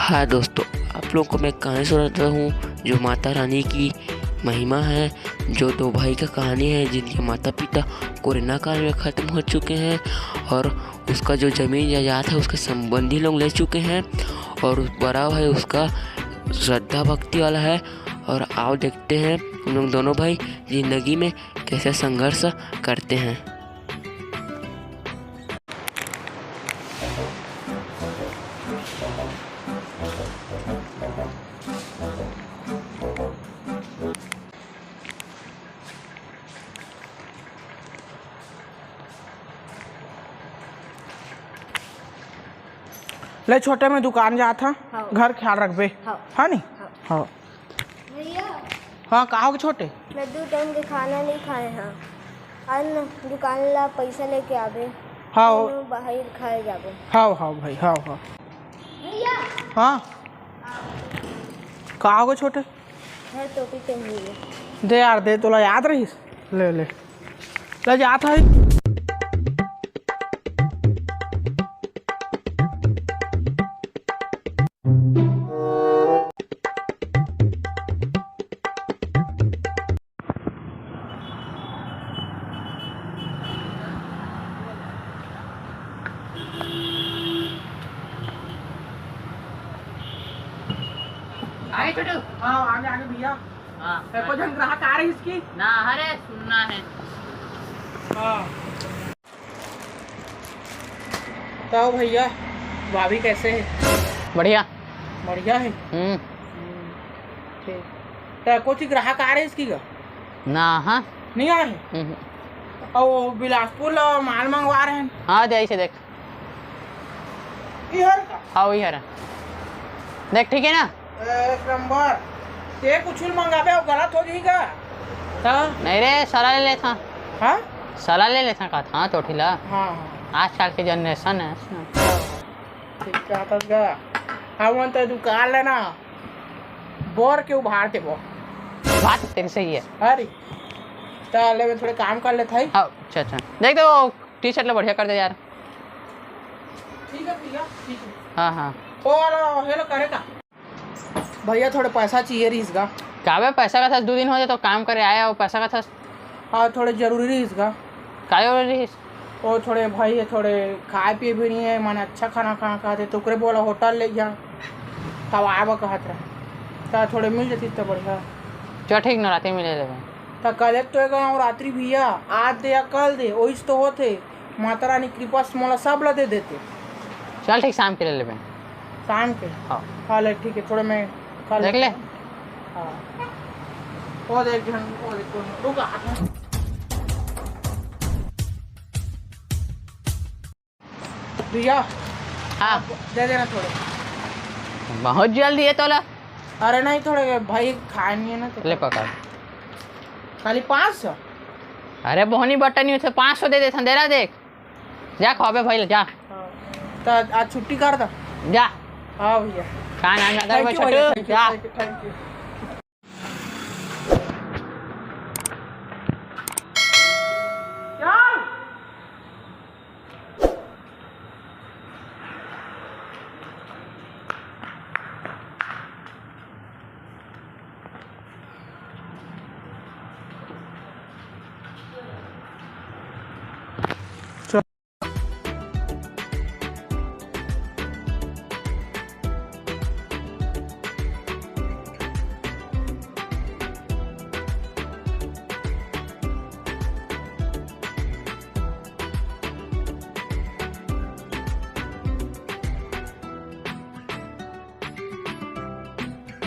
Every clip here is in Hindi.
हाँ दोस्तों, आप लोगों को मैं कहानी सुनाता हूँ जो माता रानी की महिमा है। जो दो भाई का कहानी है जिनके माता पिता कोरोना काल में ख़त्म हो चुके हैं और उसका जो ज़मीन जायदाद है उसके संबंधी लोग ले चुके हैं और उस बड़ा भाई उसका श्रद्धा भक्ति वाला है। और आओ देखते हैं उन लोग दोनों भाई ज़िंदगी में कैसे संघर्ष करते हैं। ले छोटे में दुकान जा था। हाँ। घर ख्याल रखबे। हाँ नहीं। हाँ भैया हाँ कहा हो छोटे। मैं 2 टाइम के खाना नहीं खाए हैं। आज न दुकान ला पैसा लेके आवे। हाँ बाहर खाए जाबे। हाँ हाँ भाई हाँ हाँ भैया हाँ कहा हो छोटे। घर टोपी पहन ली। दे यार दे, तोला याद रहीस। ले ले ले जात है। आगे छोटू। हाँ आगे आगे भैया। हाँ को जन ग्राहक आ रही इसकी। ना अरे सुनना है। हाँ तो भैया भाभी कैसे है। बढ़िया। बढ़िया है। ठीक तो कुछ ग्राहक आ रहे इसकी का ना हाँ नहीं आ रहे। और बिलासपुर माल मंगवा रहे हैं। हाँ दे ऐसे देख। इधर का हाँ वही है देख ठीक है ना। एक नंबर ते कुछ मंगाबे और गलत हो जाएगा। नहीं रे साला ले लेता। हाँ साला ले लेता का था तो ठीला। हाँ आजकल की जनरेशन है। ठीक कहता गा। हम तो दुकान लेना बोर के उभार के वो बात तेरे सही है। अरे ताले में थोड़े काम कर लेता है। हाँ अच्छा अच्छा देख दो टी शर्ट ला बढ़िया कर दे यार। ठीक है भैया ठीक है। हाँ हाँ ओ वाला हेलो करेगा भैया थोड़े पैसा चाहिए रही इसका। काबे पैसा का था 2 दिन हो जाए तो काम करे आया और पैसा का था। हाँ थोड़े जरूरी रही इसका। काय हो रही और थोड़े भाई है थोड़े खाए पिए भी नहीं है माने अच्छा खाना खाते तो ओकरे बोला होटल ले जा तब आबा कहत रहे तो थोड़े मिल जाती तो बढ़िया। चल ठीक ना रात में ले लेबे। तो कल तो एक रात्रि भैया आज दे या कल दे वही तो होते माता रानी कृपा से मोला सब ला दे देते। चल ठीक शाम के ले लेबे। शाम के हाँ हाँ ले ठीक है थोड़े मैं कल देख ले। हाँ वो देख वो देख रुक हाथ में भैया हाँ दे देना थोड़े। बहुत जल्दी है तोला। अरे नहीं थोड़े भाई खाए नहीं है ना तो ले पकड़। खाली 500। अरे बोहनी बटन नहीं 500 दे देता दे रहा देख जा खावे भाई जा। तो आज छुट्टी कर दो। जा हाँ भैया कहाँ नाम याद थैंक है यू भैया, छोटू जा। Thank you.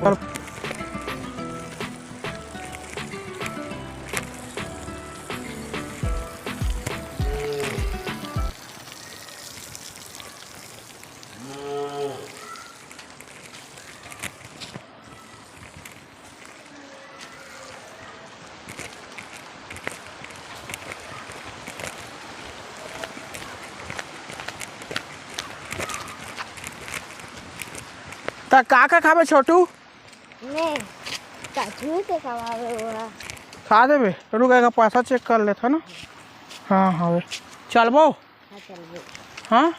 और का खाबे छोटू। मैं काजू के खवावे हुआ खा देबे रुकेगा पैसा चेक कर लेता ना। हाँ हाँ चलबो। हाँ चल हाँ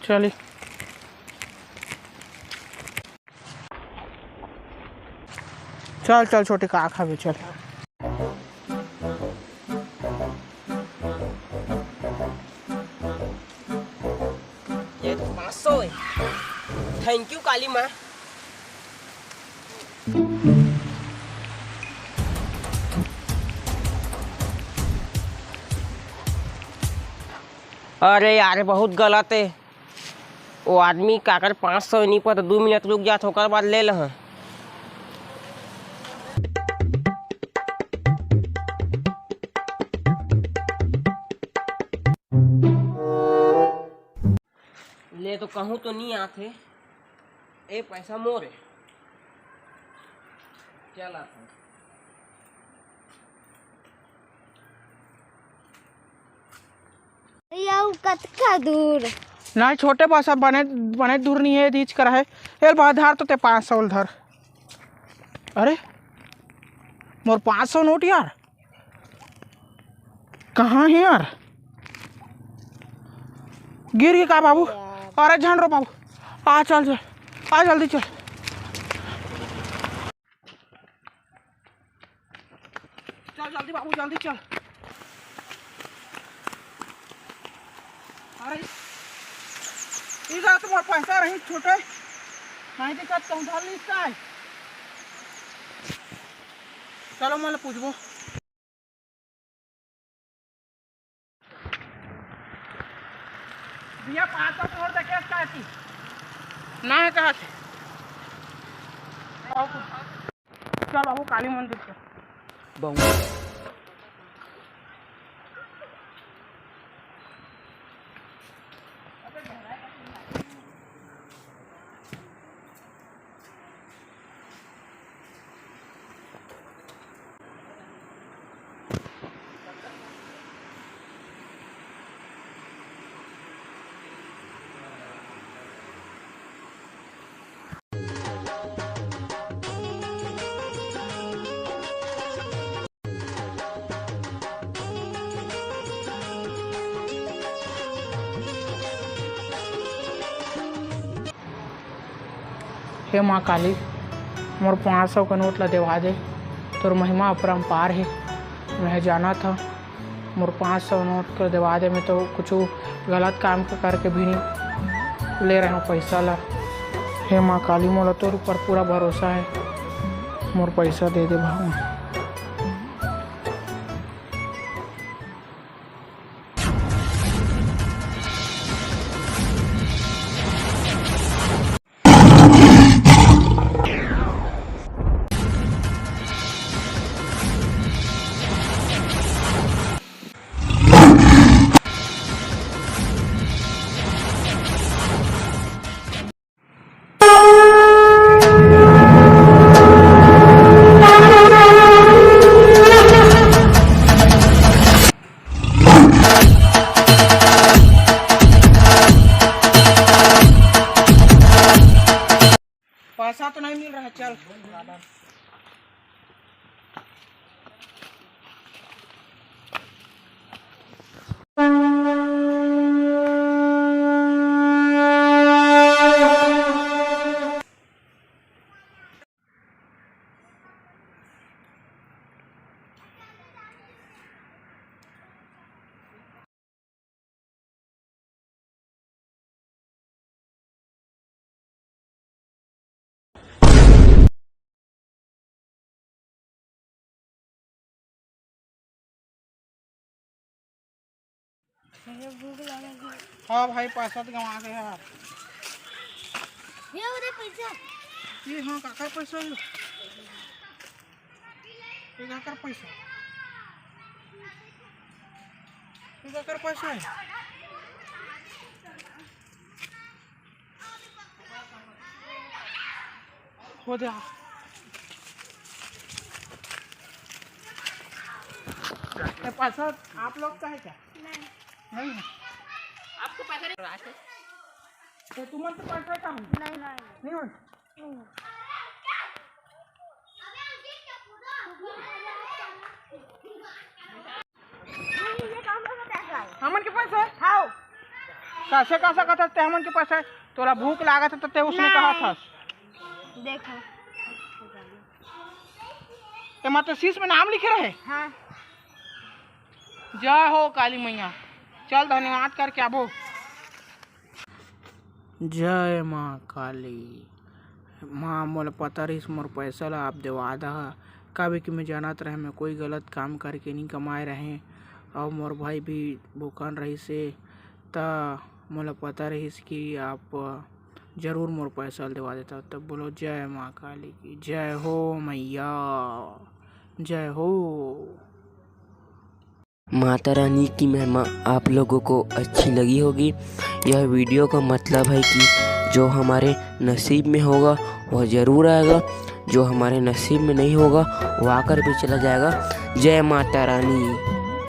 चली चल चल छोटे का खावे चल। ये तो 500 है। थैंक यू काली माँ। अरे यार बहुत गलत है। वो आदमी का कर 500 नहीं पता 2 मिनट रुक जा ओकर बाद ले लह। ले तो कहूँ तो नहीं आते। ए पैसा मोरे चल आता। याऊ कतका दूर नहीं छोटे पैसा बने बने दूर नहीं है रीच कर है। यार बाधार तो ते 500 उधर। अरे मोर 500 नोट यार कहाँ है यार? गिर गया का बाबू? अरे झंड रो बाबू आ चल चल आ जल्दी चल। चल जल्दी बाबू जल्दी चल। अरे इधर तुम्हारे पैसा रही छोटे नहीं दिक्कत तुम धर ली इसका है। चलो मैं पूछबो। भैया 500 छोड़ दे कैसे कहती ना है कहा थे। चल बाबू काली मंदिर से बहु हे माँ काली मोर 500 का नोट ला देवा दे। तोर महिमा अपरंपार है। मैं जाना था मोर 500 नोट कर देवा दे। मैं तो कुछ गलत काम करके भी नहीं ले रहा हूँ पैसा ला। हे माँ काली मोला तोर ऊपर पूरा भरोसा है। मोर पैसा दे दे भाऊ। पैसा तो नहीं मिल रहा है। चल हाँ भाई पैसा तो गंवा गया यार। ये उधर पैसा ये हाँ काका पैसा है। ये काका पैसा ये काका पैसा है। हो जा ये पैसा आप लोग का है क्या? नहीं है। आपको पैसा नहीं राशि तो तुम तो पैसा का नहीं हो। हमन के पैसा है खाओ कैसे कैसा कहता ते हमन के पैसा है। तोरा भूख लागत है तो ते उसने कहा था। देखो एमा तो शीश में नाम लिखे रहे। हाँ। जय हो काली मैया। चल धन्यवाद करके आबो। जय माँ काली। माँ मोला पता रहीस मोर पैसा ला आप देवा दहा। काबे कि मैं जानत रहे मैं कोई गलत काम करके नहीं कमाए रहे और मोर भाई भी भूखन रहीस है ता मोला पता रहीस कि आप जरूर मोर पैसा देवा देता। तब बोलो जय माँ काली की जय हो मैया, जय हो। माता रानी की महिमा आप लोगों को अच्छी लगी होगी। यह वीडियो का मतलब है कि जो हमारे नसीब में होगा वह ज़रूर आएगा, जो हमारे नसीब में नहीं होगा वो आकर भी चला जाएगा। जय माता रानी।